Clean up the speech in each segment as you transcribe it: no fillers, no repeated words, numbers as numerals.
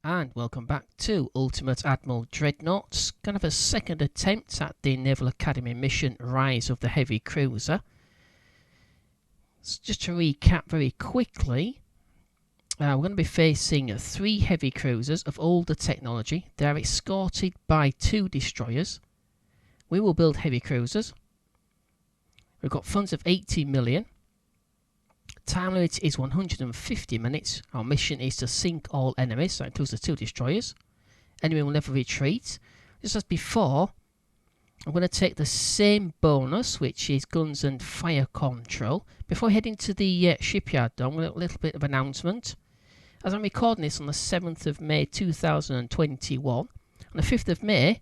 and welcome back to Ultimate Admiral Dreadnoughts. Kind of a second attempt at the Naval Academy mission Rise of the Heavy Cruiser. So just to recap very quickly, we're going to be facing 3 heavy cruisers of older technology. They are escorted by 2 destroyers. We will build heavy cruisers. We've got funds of 80 million. Time limit is 150 minutes. Our mission is to sink all enemies. That includes the 2 destroyers. Enemy will never retreat. Just as before, I'm going to take the same bonus, which is guns and fire control. Before I head into the shipyard, though, I'm going to do a little bit of announcement. As I'm recording this on the 7th of May 2021, on the 5th of May,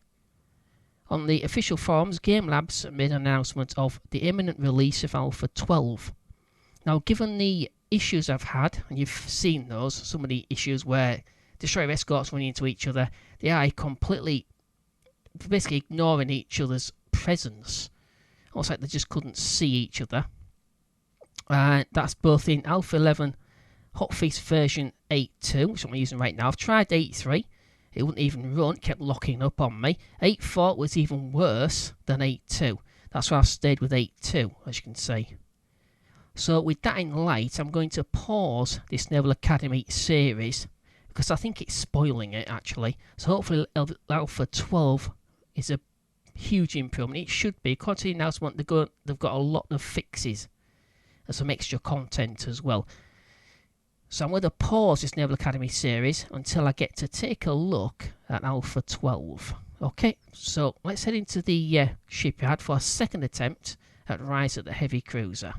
on the official forums, Game Labs made an announcement of the imminent release of Alpha 12. Now, given the issues I've had, and you've seen those, some of the issues where destroyer escorts running into each other, they are completely, basically ignoring each other's presence. Almost like they just couldn't see each other. That's both in Alpha 11 Hotfix version 8.2, which I'm using right now. I've tried 8.3. It wouldn't even run, kept locking up on me. 8.4 was even worse than 8.2. That's why I've stayed with 8.2, as you can see. So with that in light, I'm going to pause this Naval Academy series because I think it's spoiling it actually. So hopefully Alpha 12 is a huge improvement. It should be. According to the announcement, they've got a lot of fixes and some extra content as well. So I'm going to pause this Naval Academy series until I get to take a look at Alpha 12. Okay, so let's head into the shipyard for a second attempt at Rise of the Heavy Cruiser.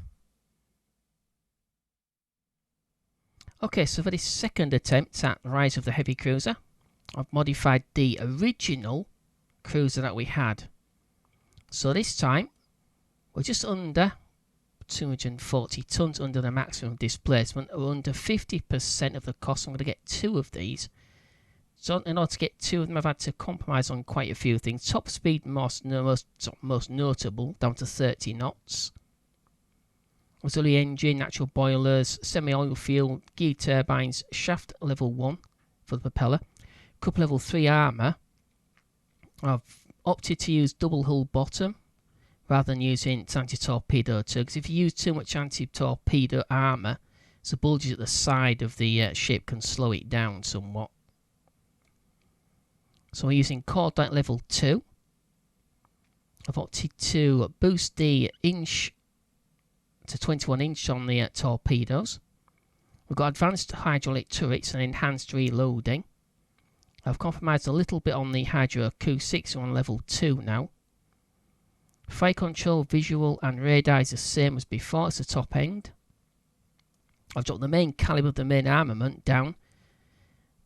Okay, so for this second attempt at Rise of the Heavy Cruiser, I've modified the original cruiser that we had. So this time, we're just under 240 tons under the maximum displacement, or under 50% of the cost. I'm going to get 2 of these. So in order to get 2 of them, I've had to compromise on quite a few things. Top speed, most notable, down to 30 knots. Auxiliary engine, natural boilers, semi-oil fuel, gear turbines, shaft level 1 for the propeller, couple level 3 armour. I've opted to use double hull bottom rather than using anti-torpedo 2, because if you use too much anti-torpedo armour, the bulges at the side of the ship can slow it down somewhat. So we're using cordite level 2. I've opted to boost the inch to 21 inch on the torpedoes. We've got advanced hydraulic turrets and enhanced reloading. I've compromised a little bit on the hydroacoustics on level 2 now. Fire control, visual and radar is the same as before, it's the top end. I've dropped the main calibre of the main armament down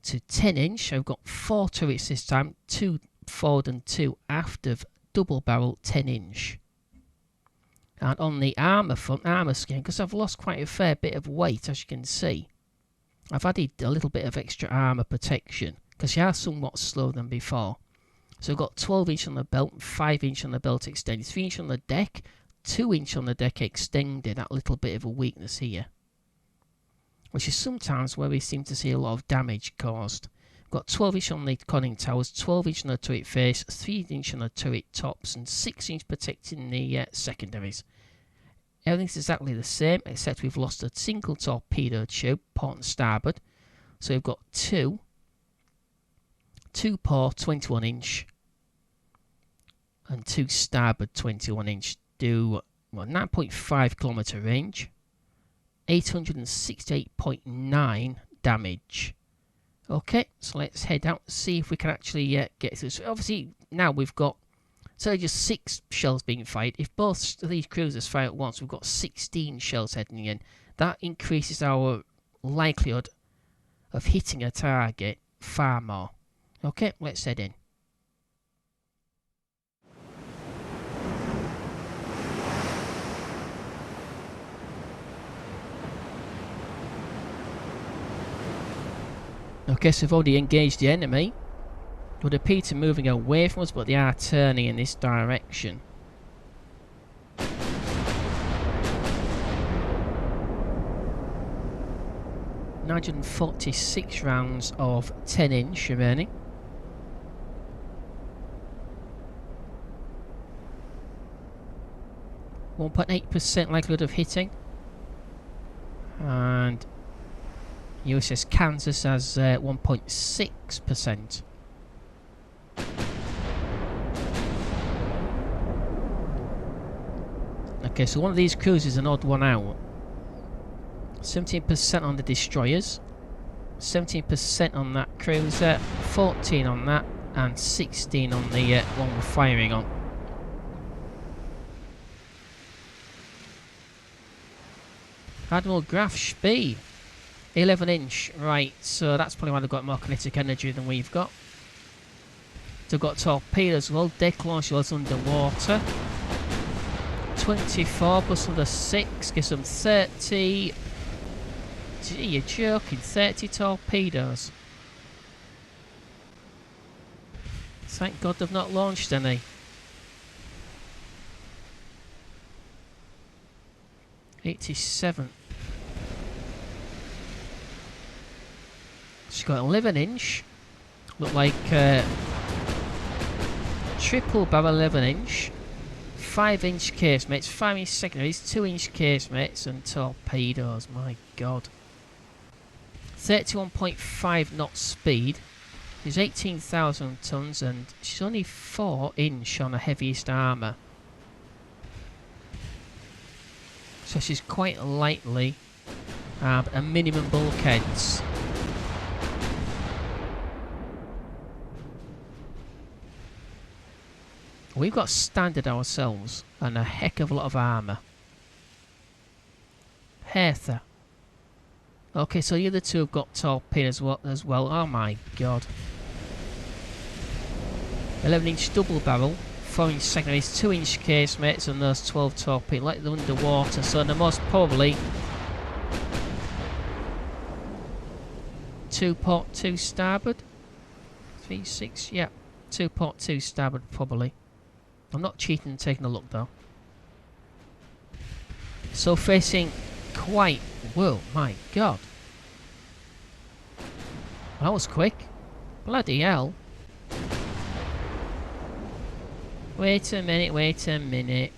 to 10 inch. I've got 4 turrets this time, 2 forward and 2 aft of double barrel 10 inch. And on the armour front, armour skin, because I've lost quite a fair bit of weight, as you can see, I've added a little bit of extra armour protection, because you are somewhat slower than before. So I've got 12 inch on the belt, 5 inch on the belt extended, 3 inch on the deck, 2 inch on the deck extended, that little bit of a weakness here. Which is sometimes where we seem to see a lot of damage caused. I've got 12 inch on the conning towers, 12 inch on the turret face, 3 inch on the turret tops, and 6 inch protecting the secondaries. Everything's exactly the same, except we've lost a single torpedo tube, port and starboard. So we've got 2 port 21 inch and 2 starboard 21 inch. Do 9.5 kilometre range, 868.9 damage. Okay, so let's head out and see if we can actually get through. So obviously now we've got, so just 6 shells being fired. If both of these cruisers fire at once, we've got 16 shells heading in. That increases our likelihood of hitting a target far more. Okay, let's head in. Okay, so we've already engaged the enemy. It would appear to be moving away from us, but they are turning in this direction. 946 rounds of 10-inch remaining. .8% likelihood of hitting. And USS Kansas has 1.6%. Okay, so one of these cruisers is an odd one out. 17% on the destroyers, 17% on that cruiser, 14 on that, and 16 on the one we're firing on. Admiral Graf Spee, 11-inch, right, so that's probably why they've got more kinetic energy than we've got. They've got torpedoes as well, deck launch was underwater. 24 plus another 6 gives them 30. Gee, you're joking, 30 torpedoes. Thank God they've not launched any. '87. She's got 11-inch. Look like triple barrel 11-inch. 5-inch casemates, 5-inch secondaries, 2-inch casemates, and torpedoes. My God. 31.5 knot speed. She's 18,000 tons, and she's only 4-inch on her heaviest armour. So she's quite lightly armed, and minimum bulkheads. We've got standard ourselves, and a heck of a lot of armour. Hertha. Okay, so the other two have got torpedoes as well. Oh my God. 11-inch double barrel, 4-inch secondaries, 2-inch casemates, and those 12 torpedoes. Like they're underwater, so they're most probably 2 port 2 starboard. 3, 6, yeah. 2 port 2 starboard, probably. I'm not cheating and taking a look though. So facing quite... Whoa, my God. That was quick. Bloody hell. Wait a minute.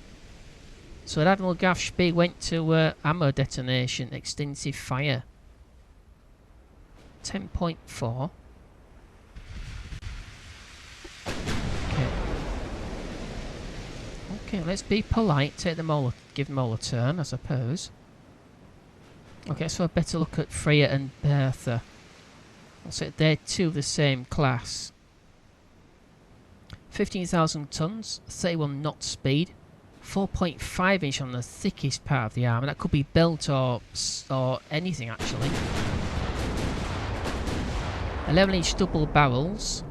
So Admiral Graf Spee went to ammo detonation, extensive fire. 10.4. Okay, let's be polite. Take them all, give them all a turn, I suppose. Okay, so a better look at Freya and Bertha. So they're two of the same class. 15,000 tons, 31 knot speed, 4.5 inch on the thickest part of the arm, and that could be belt or anything actually. 11-inch double barrels,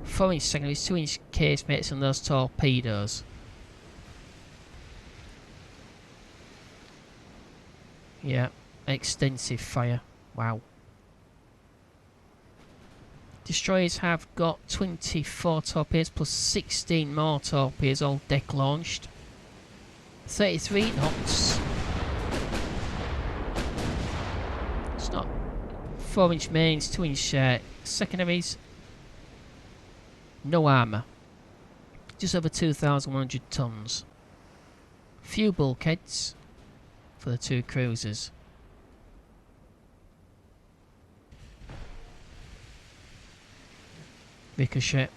4-inch secondaries, 2-inch casemates, and those torpedoes. Yeah, extensive fire. Wow. Destroyers have got 24 torpedoes plus 16 more torpedoes, all deck launched. 33 knots. It's not 4-inch mains, 2-inch secondaries. No armour. Just over 2,100 tons. Few bulkheads for the two cruisers. Ricochet.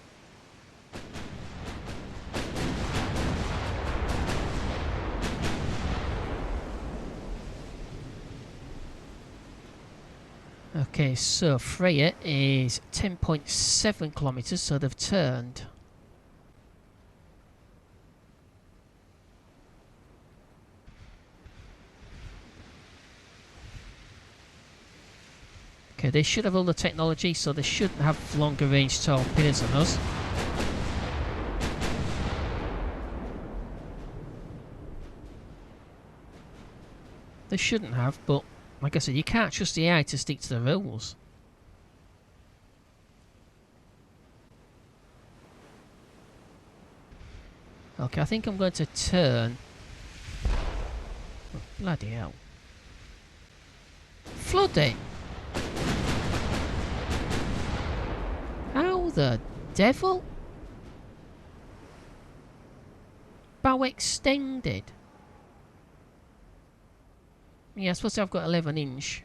Okay, so Freya is 10.7 kilometers, so they've turned. Okay, they should have all the technology, so they shouldn't have longer range torpedoes than us. They shouldn't have, but like I said, you can't trust the AI to stick to the rules. Okay, I think I'm going to turn. Oh, bloody hell. Flooding! the devil? Bow extended. Yeah, I suppose I've got 11 inch.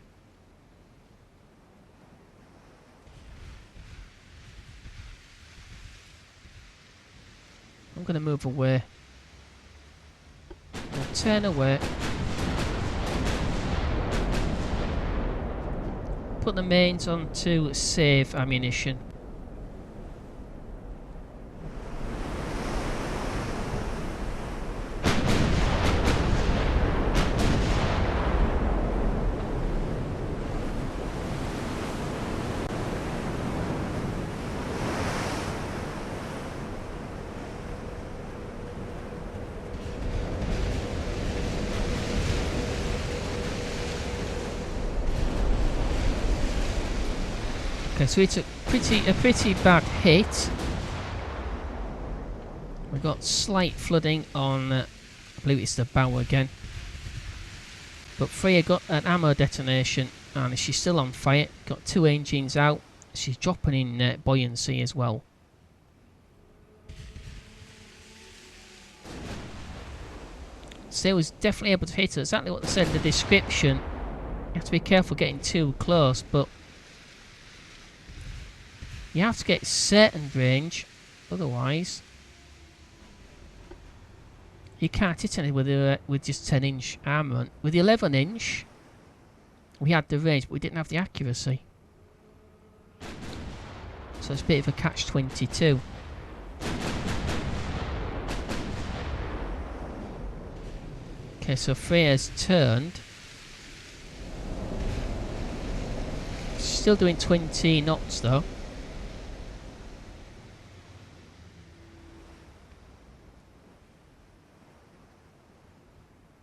I'm going to move away. I'll turn away. Put the mains on to save ammunition. Okay, so it's a pretty bad hit. We got slight flooding on, I believe it's the bow again. But Freya got an ammo detonation and she's still on fire. Got 2 engines out. She's dropping in buoyancy as well. So it was definitely able to hit her. Exactly what they said in the description. You have to be careful getting too close, but you have to get certain range, otherwise you can't hit anything with just 10 inch armament. With the 11 inch, we had the range, but we didn't have the accuracy. So it's a bit of a catch-22. Okay, so Freya's turned. Still doing 20 knots though.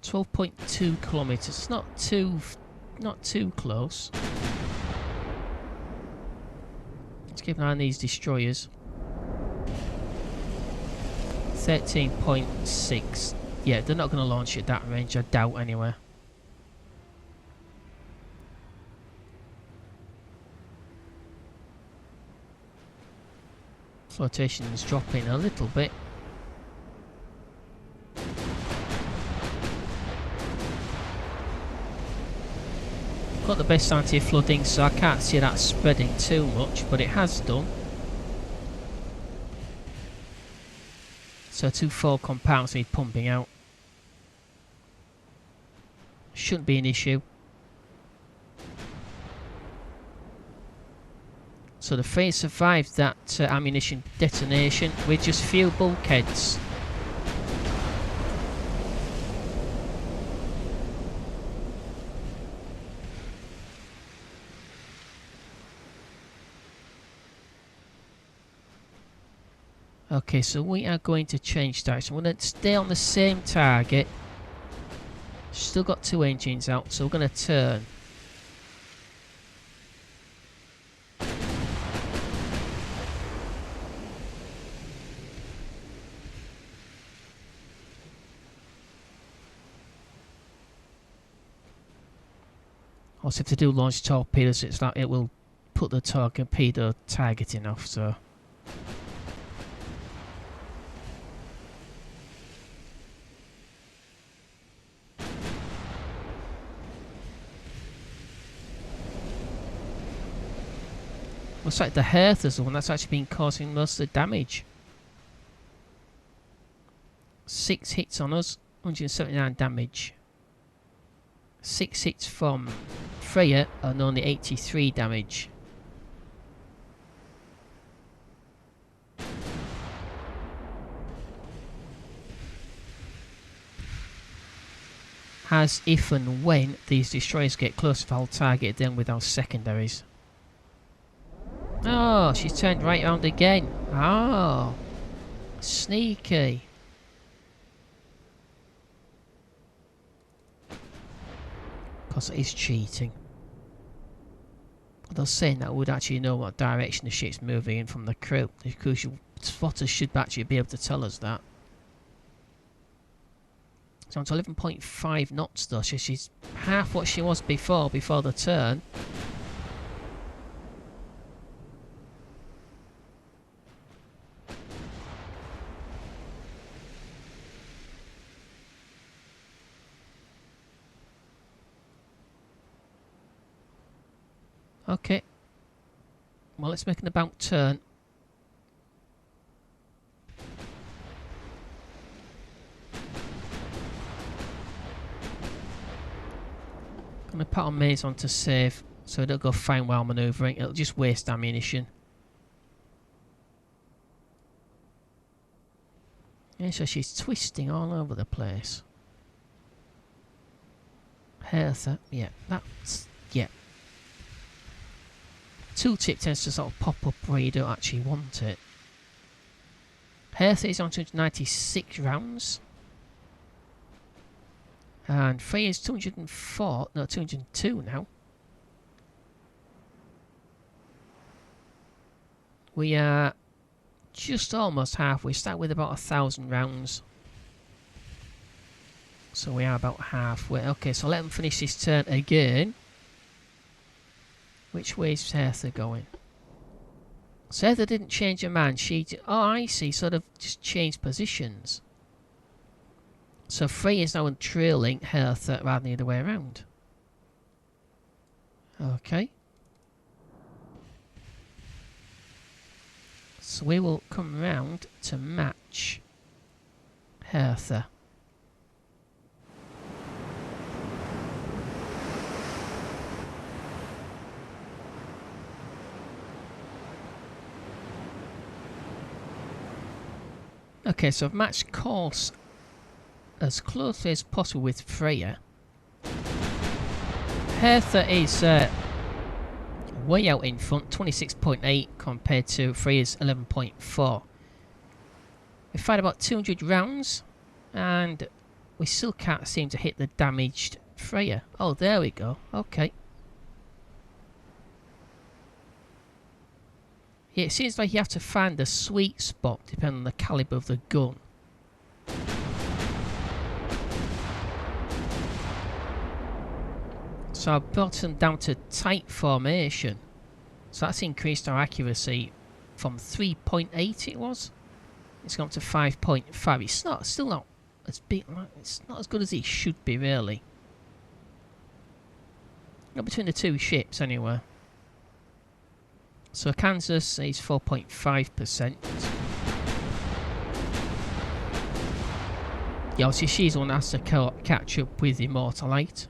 12.2 kilometers. It's not too close. Let's keep an eye on these destroyers. 13.6. Yeah, they're not going to launch at that range, I doubt anyway. Flotation is dropping a little bit. Got the best anti-flooding, so I can't see that spreading too much, but it has done. So 2 full compounds need pumping out. Shouldn't be an issue. So the Freya survived that ammunition detonation with just few bulkheads. Okay, so we are going to change direction. We're going to stay on the same target. Still got 2 engines out, so we're going to turn. Also, if they do launch torpedoes, it's like it will put the torpedo targeting off, so. Looks like the Hearth is the one that's actually been causing most of the damage. 6 hits on us, 179 damage. 6 hits from Freya and only 83 damage. As if and when these destroyers get close, I'll target them with our secondaries. Oh, she's turned right round again. Oh, sneaky. Because it is cheating. Although saying that, would actually know what direction the ship's moving in from the crew. The crucial spotters should actually be able to tell us that. So on to 11.5 knots though, so she's half what she was before the turn. Okay. Well, let's make an about turn. Gonna put our maze on to save, so it don't go fine while manoeuvring. It'll just waste ammunition. Yeah, so she's twisting all over the place. Hertha, yeah, that's, yeah. Tooltip tends to sort of pop up where you don't actually want it. Hertha is on 296 rounds. And Freya's 204, no, 202 now. We are just almost halfway. Start with about 1,000 rounds. So we are about halfway. Okay, so let them finish this turn again. Which way is Hertha going? So Hertha didn't change her mind. Oh, I see. Sort of just changed positions. So Freya is now trailing Hertha rather than the other way around. Okay. So we will come round to match Hertha. Okay, so I've matched course as closely as possible with Freya. Hertha is way out in front, 26.8 compared to Freya's 11.4. We fired about 200 rounds and we still can't seem to hit the damaged Freya. Oh, there we go. Okay. Yeah, it seems like you have to find the sweet spot depending on the caliber of the gun. So I've brought them down to tight formation. So that's increased our accuracy from 3.8 it was. It's gone to 5.5. It's not, still not as big, it's not as good as it should be really. Not between the two ships anyway. So Kansas is 4.5%. Yeah, obviously she's the one that has to catch up with Immortalite.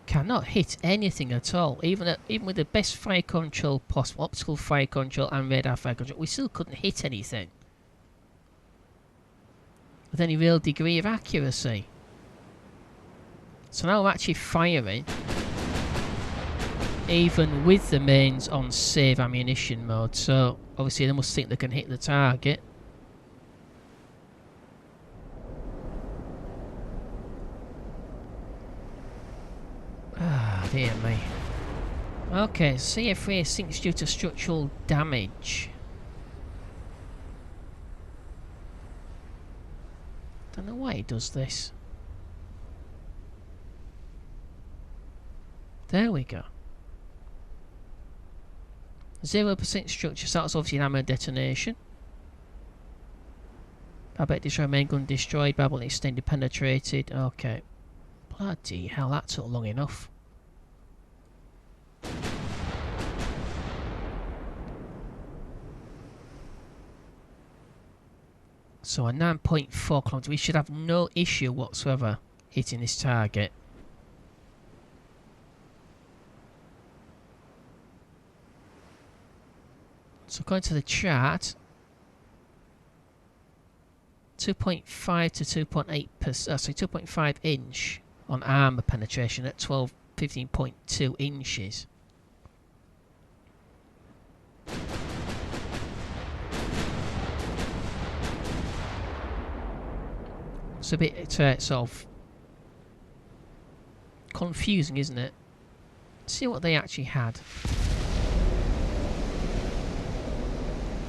Cannot hit anything at all. Even with the best fire control possible, optical fire control and radar fire control, we still couldn't hit anything with any real degree of accuracy. So now I'm actually firing, even with the mains on save ammunition mode. So obviously they must think they can hit the target. Ah, dear me. Okay, CF3 sinks due to structural damage. Don't know why it does this. There we go. 0% structure, so that's obviously an ammo detonation. Babette destroyed, main gun destroyed, Babel extended, penetrated. Okay. Bloody hell, that took long enough. So a 9.4 kilometer. We should have no issue whatsoever hitting this target. So going to the chart, 2.5 to 2.8%, sorry, 2.5 inch on armor penetration at 15.2 inches. It's a bit sort of confusing, isn't it? Let's see what they actually had.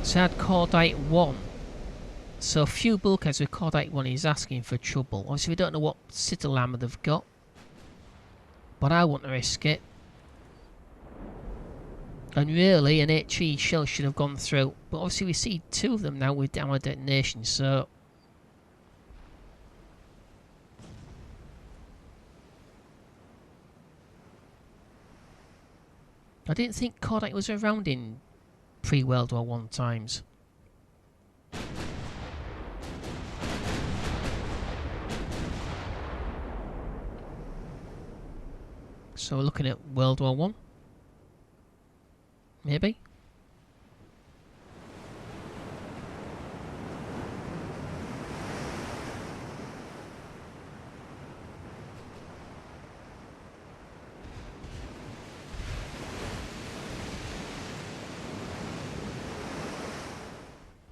So I had Cordite 1. So few bulkheads with Cordite 1 is asking for trouble. Obviously we don't know what Citadel armor they've got, but I wouldn't risk it. And really an HE shell should have gone through, but obviously we see two of them now with downward detonation, so I didn't think Cordite was around in pre-World War One times. So we're looking at World War One, maybe.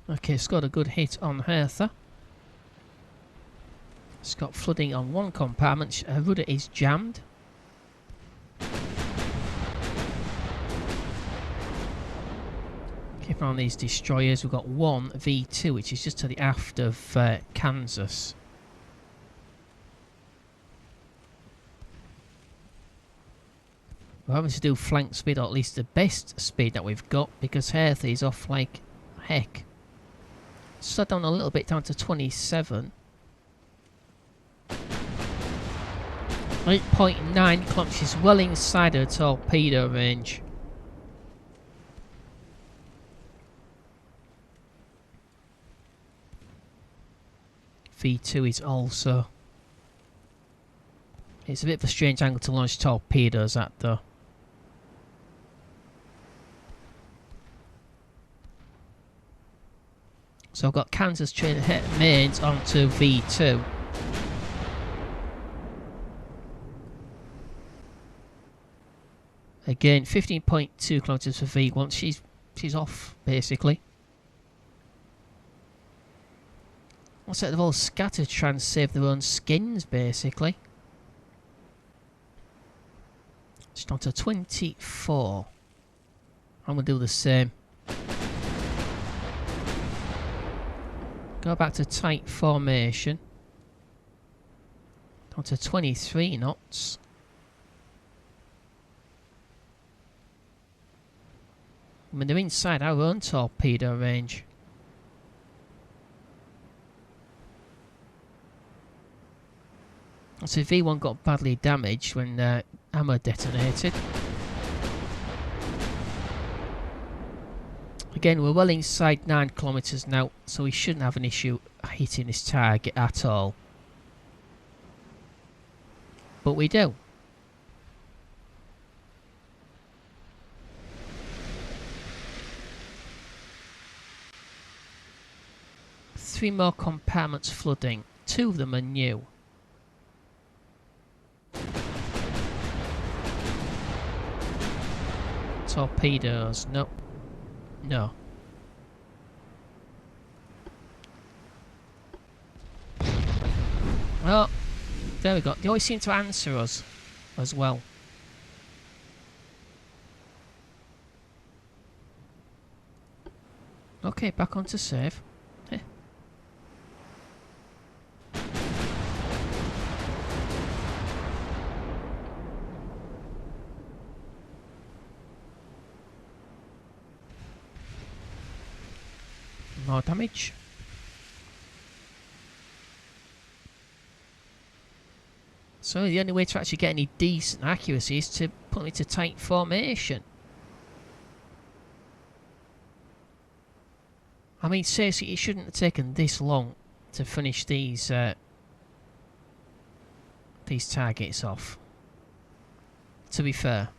Okay, it's got a good hit on Hertha. It's got flooding on one compartment. Her rudder is jammed. Keep on these destroyers. We've got one V2, which is just to the aft of Kansas. We're having to do flank speed, or at least the best speed that we've got, because Hertha is off like heck. Slowed down a little bit, down to 27. 8.9 kilometers, is well inside her torpedo range. V2 is also. It's a bit of a strange angle to launch torpedoes at though. So I've got Kansas train mains onto V2. Again, 15.2 kilometers for V1. She's off basically. Looks like they've all scattered, trying to save their own skins basically. Just onto 24. I'm going to do the same. Go back to tight formation. Down to 23 knots. I mean, they're inside our own torpedo range. So V1 got badly damaged when ammo detonated. Again, we're well inside 9 kilometers now, so we shouldn't have an issue hitting this target at all. But we do. Three more compartments flooding. 2 of them are new. Torpedoes, no. No. Oh, there we go. They always seem to answer us as well. Okay, back onto save. Heh. More damage. So the only way to actually get any decent accuracy is to put them into tight formation. I mean, seriously, it shouldn't have taken this long to finish these targets off. To be fair.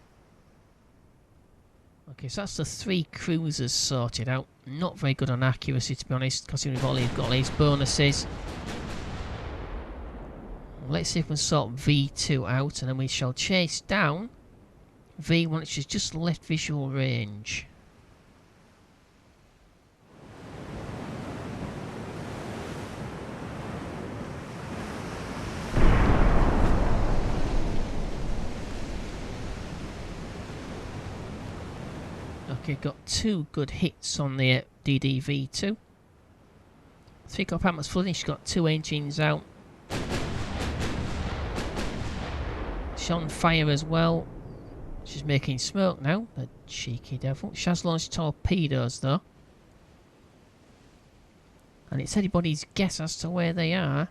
Okay, so that's the 3 cruisers sorted out. Not very good on accuracy, to be honest, considering we've got all these bonuses. Let's see if we can sort V2 out, and then we shall chase down V1, which is just left visual range. Okay, got 2 good hits on the DDV2. 3 compartments flooding, she's got 2 engines out. She's on fire as well. She's making smoke now, the cheeky devil. She has launched torpedoes though. And it's anybody's guess as to where they are.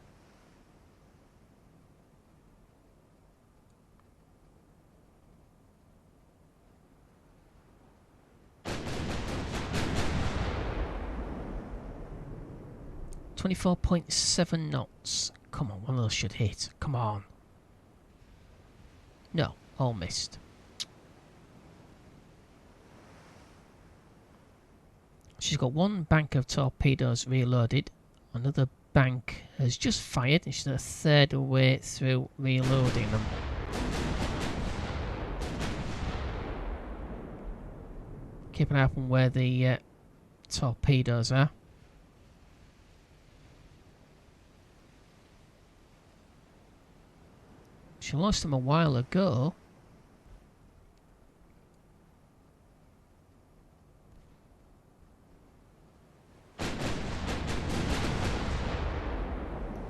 24.7 knots. Come on, one of those should hit. Come on. No, all missed. She's got one bank of torpedoes reloaded. Another bank has just fired and she's a third of the way through reloading them. Keep an eye on where the torpedoes are. She lost them a while ago.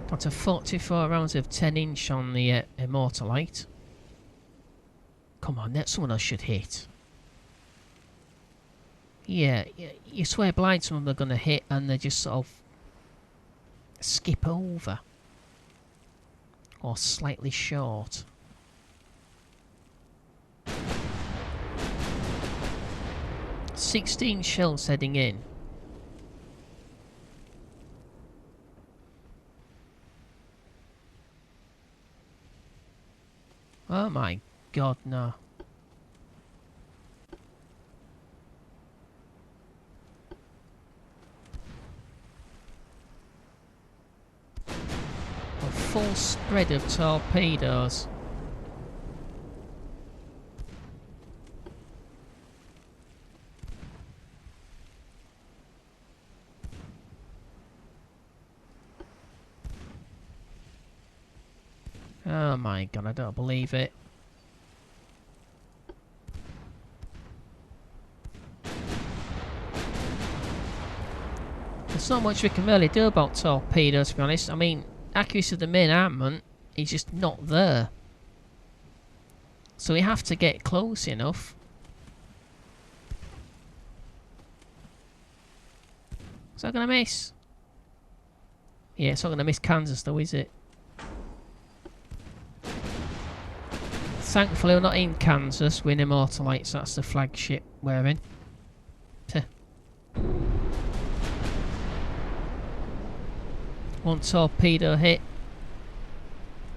Got to 44 rounds of 10-inch on the Immortalite. Come on, that someone else should hit. Yeah, you swear blind some of them are going to hit and they just sort of skip over. Or slightly short. "16 shells heading in. Oh my god, no. A full spread of torpedoes. Oh my god, I don't believe it. There's not much we can really do about torpedoes, to be honest. I mean, accuracy of the main armament is just not there. So we have to get close enough. Is that going to miss? Yeah, it's not going to miss Kansas though, is it? Thankfully we're not in Kansas, we're in Immortalites, that's the flagship we're in. One torpedo hit.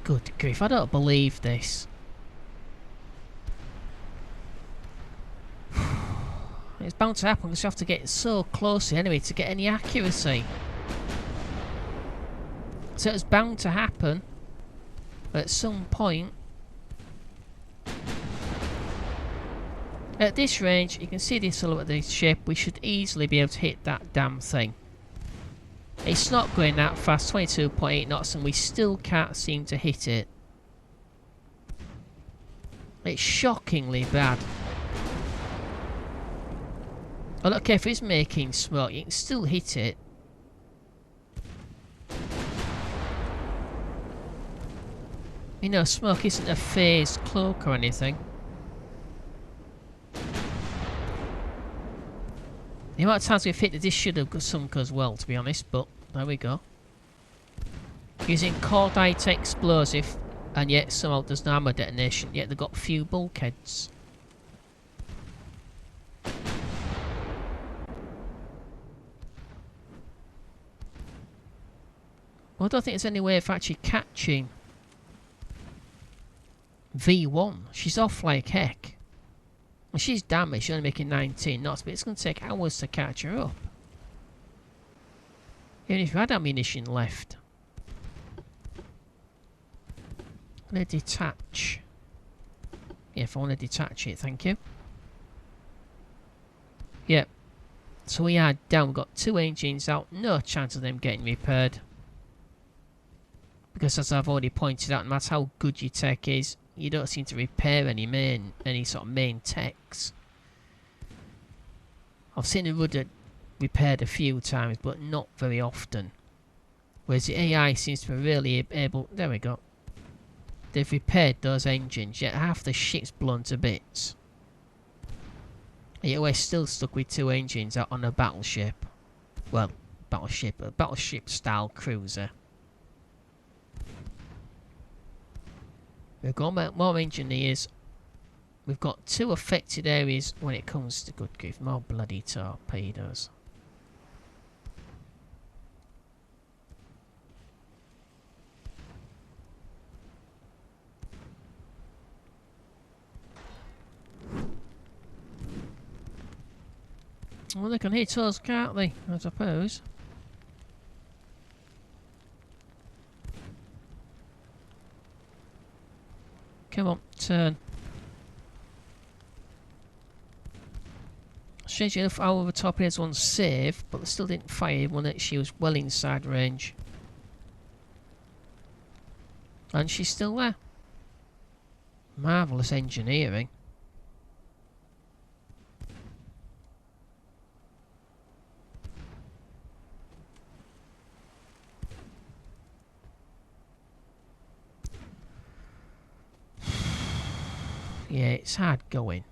Good grief, I don't believe this. It's bound to happen because you have to get so close anyway to get any accuracy. So it's bound to happen at some point. At this range, you can see the silhouette of the ship. We should easily be able to hit that damn thing. It's not going that fast, 22.8 knots, and we still can't seem to hit it. It's shockingly bad. I don't care if it's making smoke, you can still hit it. You know, smoke isn't a phased cloak or anything. The amount of times we've hit this should have sunk as well, to be honest, but there we go. Using cordite explosive, and yet somehow there's no ammo detonation, yet they've got few bulkheads. Well, I don't think there's any way of actually catching V1. She's off like heck. And she's damaged, she's only making 19 knots, but it's going to take hours to catch her up. Even if you had ammunition left. I'm going to detach. Yeah, if I want to detach it, thank you. Yep. So we are down, we've got 2 engines out, no chance of them getting repaired. Because as I've already pointed out, no matter how good your tech is, you don't seem to repair any sort of main techs. I've seen the rudder repaired a few times, but not very often. Whereas the AI seems to be really able... There we go. They've repaired those engines, yet half the ship's blown to bits. Yet we're still stuck with 2 engines out on a battleship. Well, a battleship style cruiser. We've got more engineers. We've got 2 affected areas when it comes to good grief. More bloody torpedoes. Well, they can hit us, can't they? I suppose. Come on, turn. Strangely enough, our torpedoes one saved, but they still didn't fire when she was well inside range. And she's still there. Marvellous engineering. Yeah, it's hard going.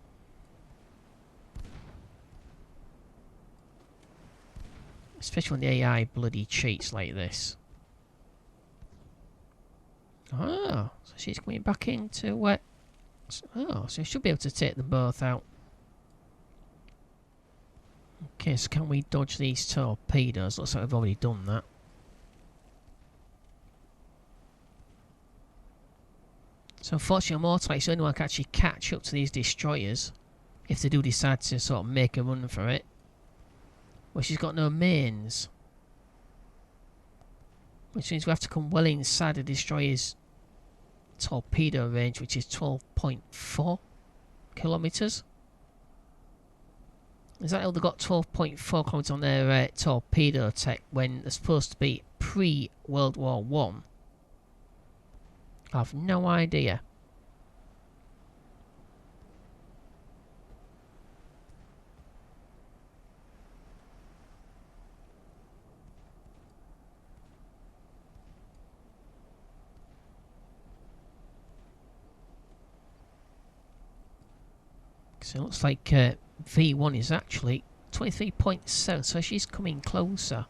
Especially when the AI bloody cheats like this. Oh, so she's coming back into where... Oh, so we should be able to take them both out. Okay, so can we dodge these torpedoes? Looks like we've already done that. So unfortunately, Mortal is the only one that can actually catch up to these destroyers. If they do decide to sort of make a run for it. Well, she's got no mains. Which means we have to come well inside the destroyer's torpedo range, which is 12.4 kilometres. Is that how they got 12.4 kilometres on their torpedo tech when they're supposed to be pre-World War One? I have no idea. So it looks like V1 is actually 23.7, so she's coming closer.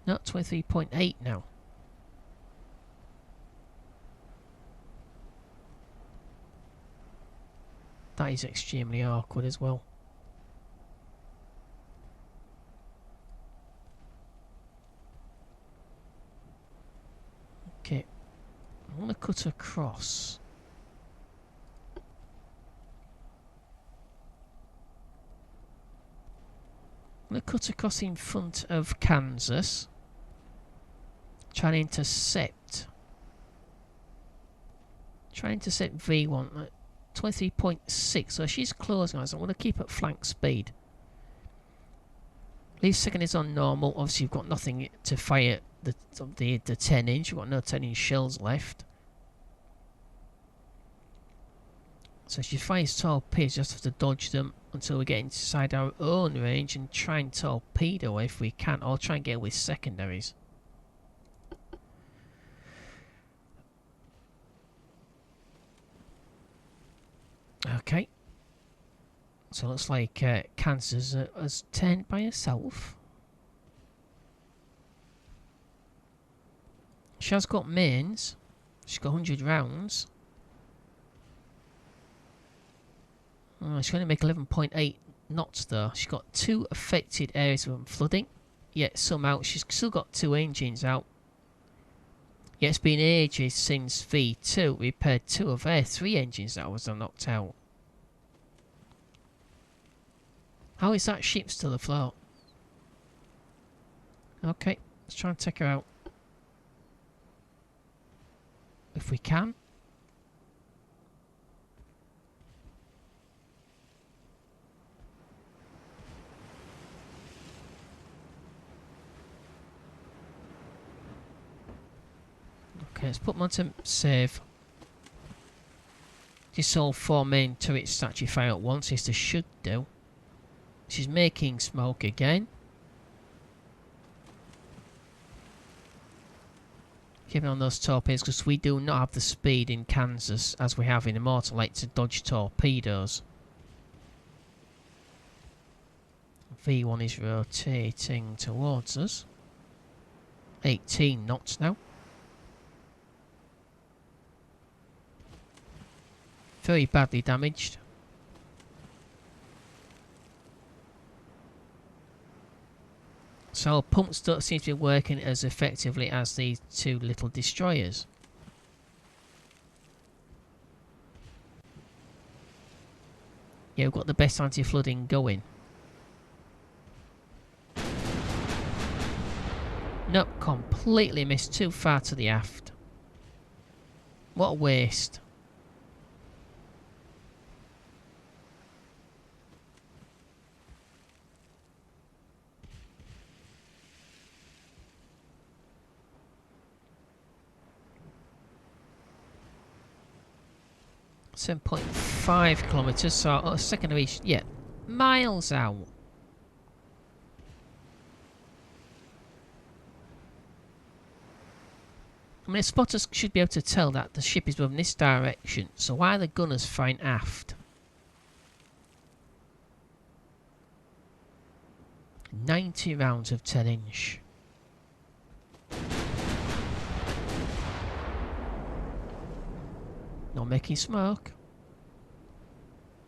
Not 23.8 now. That is extremely awkward as well. Okay, I want to cut across. I'm going to cut across in front of Kansas. Try and intercept. Try and intercept V1 at 23.6. So she's close, guys. I'm going to keep at flank speed. Lead second is on normal. Obviously, you've got nothing to fire the 10-inch. You've got no 10-inch shells left. So if she fires torpedoes, you just have to dodge them until we get inside our own range and try and torpedo if we can, or try and get with secondaries. Okay. So it looks like Kansas has turned by herself. She has got mains. She's got 100 rounds. Oh, she's going to make 11.8 knots though. She's got 2 affected areas from flooding. Yet somehow she's still got 2 engines out. Yet it's been ages since V2 repaired 2 of her 3 engines that was knocked out. How is that ship still afloat? Okay, let's try and take her out. If we can. Okay, let's put them on to save. This all 4 main turrets actually fire at once, as they should do. She's making smoke again. Keeping on those torpedoes because we do not have the speed in Kansas as we have in Immortal Lake to dodge torpedoes. V1 is rotating towards us. 18 knots now. Very badly damaged. So pumps don't seem to be working as effectively as these 2 little destroyers. Yeah, we've got the best anti-flooding going. Nope, completely missed. Too far to the aft. What a waste. .5 kilometres, so a secondary, yeah, miles out. I mean, a spotter should be able to tell that the ship is moving this direction, so why are the gunners firing aft? 90 rounds of 10-inch. Not making smoke.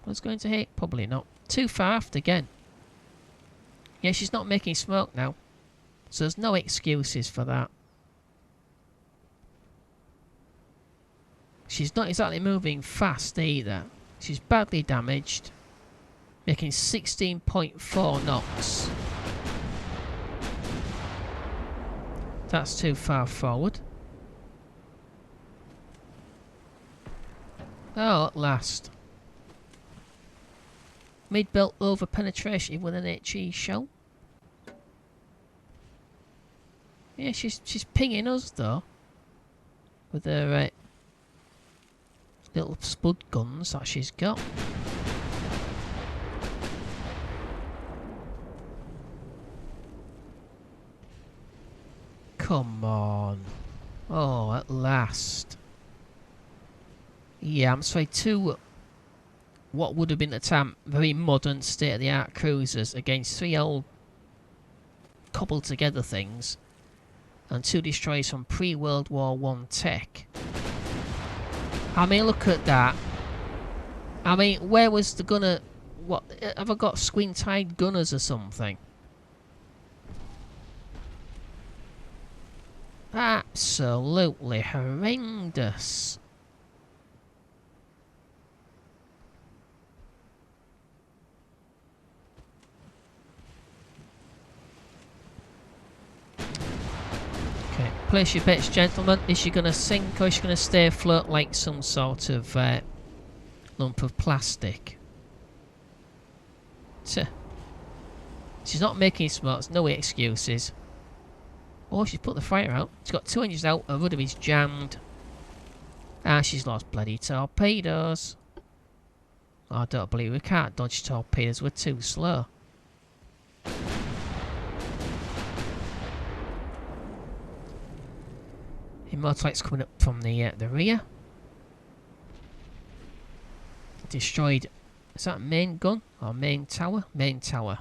What's going to hit? Probably not. Too far aft again. Yeah, she's not making smoke now. So there's no excuses for that. She's not exactly moving fast either. She's badly damaged. Making 16.4 knots. That's too far forward. Oh, at last. Mid-belt over penetration with an HE shell. Yeah, she's pinging us though. With her little spud guns that she's got. Come on. Oh, at last. Yeah, I'm sorry, two what would have been at the time very modern state-of-the-art cruisers against 3 old cobbled together things and 2 destroyers from pre-World War I tech. I mean, look at that. I mean, where was the gunner? What, have I got squint-eyed gunners or something? Absolutely horrendous. Okay, place your bets, gentlemen. Is she going to sink or is she going to stay afloat like some sort of lump of plastic? She's not making smoke, no excuses. Oh, she's put the fire out. She's got 2 engines out, her rudder is jammed. And she's lost bloody torpedoes. I don't believe we can't dodge torpedoes, we're too slow. Immortalite's coming up from the rear. Destroyed. Is that main gun or main tower? Main tower.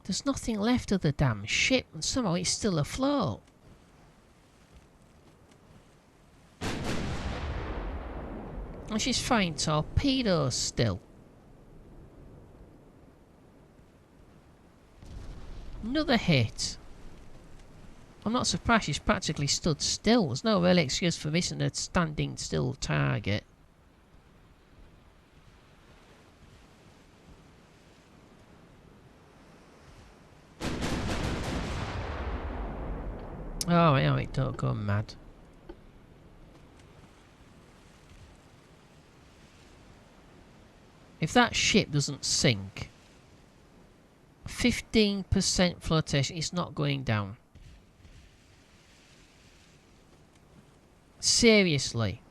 There's nothing left of the damn ship and somehow it's still afloat. And she's firing torpedoes still. Another hit. I'm not surprised she's practically stood still. There's no real excuse for missing a standing still target. Alright, don't go mad. If that ship doesn't sink, 15% flotation, it's not going down. Seriously.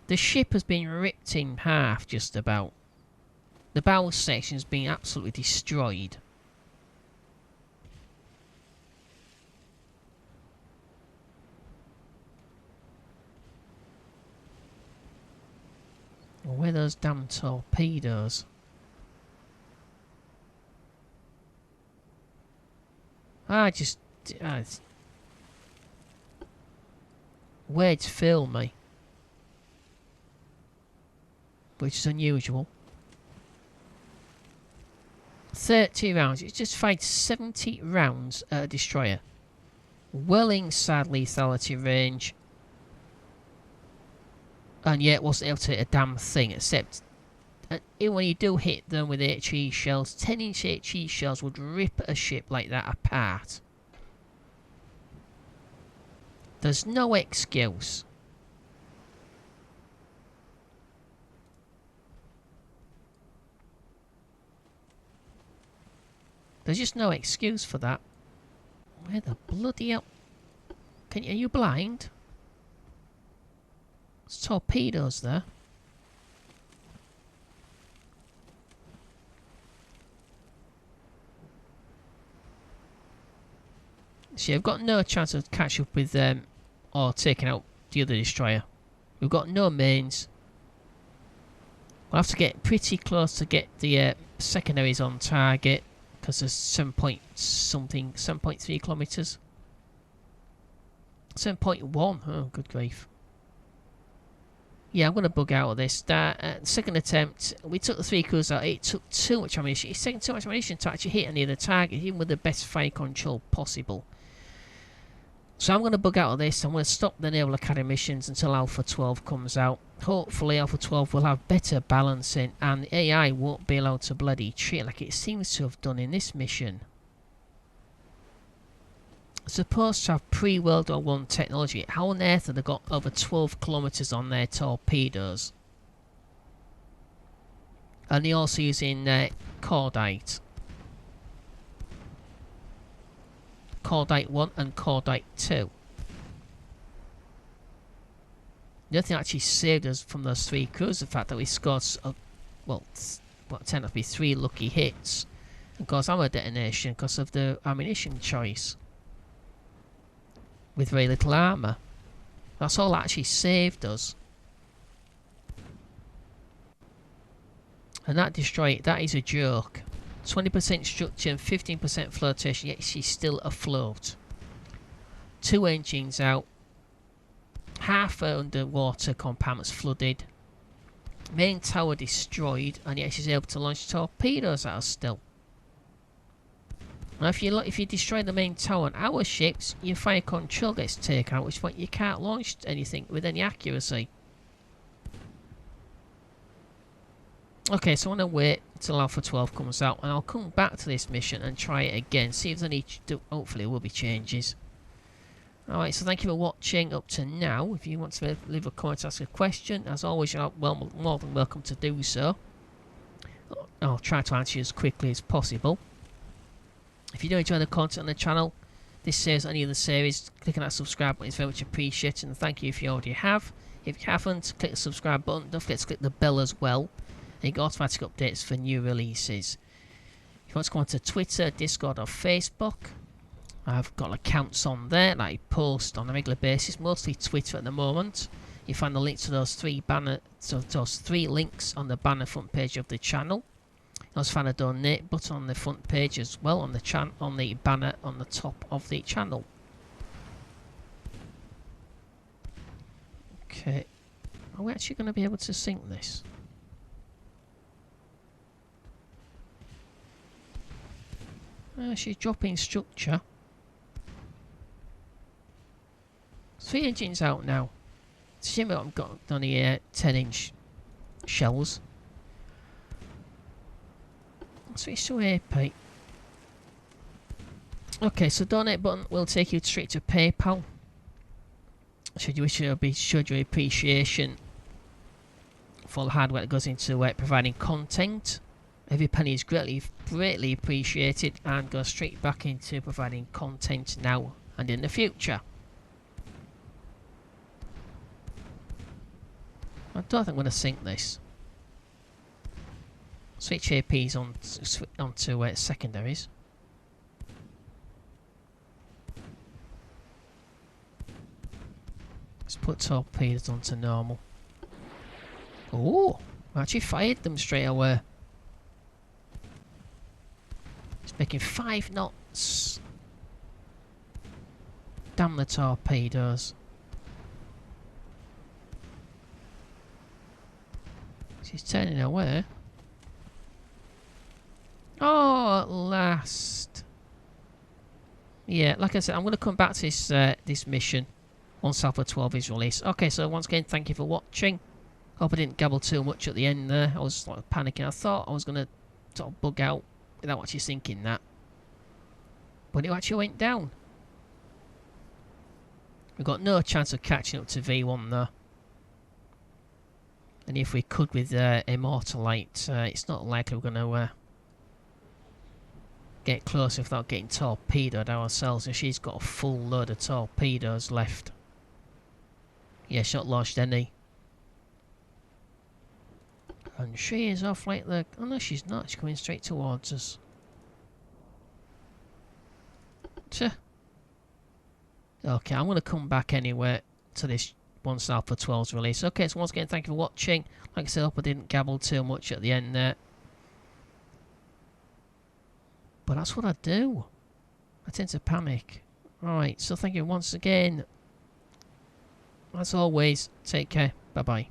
The ship has been ripped in half just about. The bow section has been absolutely destroyed. Where are those damn torpedoes? Words fail me. Which is unusual. 30 rounds. It's just fired 70 rounds at a destroyer. Well inside lethality range. And yet wasn't able to hit a damn thing, except even when you do hit them with HE shells, 10-inch HE shells would rip a ship like that apart. There's no excuse. There's just no excuse for that. Where the bloody hell? Are you blind? There's torpedoes there. See, I've got no chance of catching up with them or taking out the other destroyer. We've got no mains. We'll have to get pretty close to get the secondaries on target, because there's 7.3 kilometres. 7.1. Oh, good grief. Yeah, I'm going to bug out of this. Second attempt, we took the 3 crews out. It took too much ammunition. It's taking too much ammunition to actually hit any of the targets, even with the best fire control possible. So I'm going to bug out of this. I'm going to stop the Naval Academy missions until Alpha 12 comes out. Hopefully Alpha 12 will have better balancing and the AI won't be allowed to bloody cheat like it seems to have done in this mission. It's supposed to have pre-World War I technology. How on earth have they got over 12 kilometres on their torpedoes? And they're also using Cordite. Cordite 1 and Cordite 2. The other thing that actually saved us from those 3 crews, the fact that we scored, well, what turned out to be 3 lucky hits and caused armor detonation because of the ammunition choice. With very little armour. That's all that actually saved us. And that destroyer, that is a joke. 20% structure and 15% flotation, yet she's still afloat. 2 engines out. Half her underwater compartments flooded. Main tower destroyed, and yet she's able to launch torpedoes at us still. Now if you destroy the main tower on our ships, your fire control gets taken out, which point you can't launch anything with any accuracy. Okay, so I'm going to wait until Alpha 12 comes out, and I'll come back to this mission and try it again, see if there's any, hopefully there will be changes. Alright, so thank you for watching up to now. If you want to leave a comment, ask a question, as always, you're more than welcome to do so. I'll try to answer you as quickly as possible. If you do enjoy the content on the channel, this series or any of the series, clicking that subscribe button is very much appreciated, and thank you if you already have. If you haven't, click the subscribe button, don't forget to click the bell as well. You get automatic updates for new releases. If you want to go onto Twitter, Discord or Facebook, I've got accounts on there that I post on a regular basis, mostly Twitter at the moment. You find the link to those 3 links on the banner front page of the channel. You also find a donate button on the front page as well, on the banner on the top of the channel. Okay, are we actually going to be able to sync this? She's dropping structure. 3 engines out now. See what I've got on the 10-inch shells. Switch to AP. Okay, so donate button will take you straight to PayPal. Should you wish to show your appreciation for the hard work that goes into providing content. Every penny is greatly appreciated and goes straight back into providing content now and in the future. I don't think I'm going to sync this. Switch APs onto secondaries. Let's put torpedoes onto normal. Oh, I actually fired them straight away. It's making 5 knots. Damn the torpedoes. She's turning away. Oh, at last. Yeah, like I said, I'm going to come back to this mission once Alpha 12 is released. Okay, so once again, thank you for watching. Hope I didn't gabble too much at the end there. I was like panicking. I thought I was going to sort of bug out without actually thinking that. But it actually went down. We've got no chance of catching up to V1 though. And if we could with Immortalite, it's not likely we're going to get closer without getting torpedoed ourselves. And she's got a full load of torpedoes left. Yeah, she's not launched any. And she is off like the... Oh no, she's not. She's coming straight towards us. Tch. Okay, I'm going to come back anyway to this 1 Alpha 12's release. Okay, so once again, thank you for watching. Like I said, I hope I didn't gabble too much at the end there. But that's what I do. I tend to panic. Right, so thank you once again. As always, take care. Bye-bye.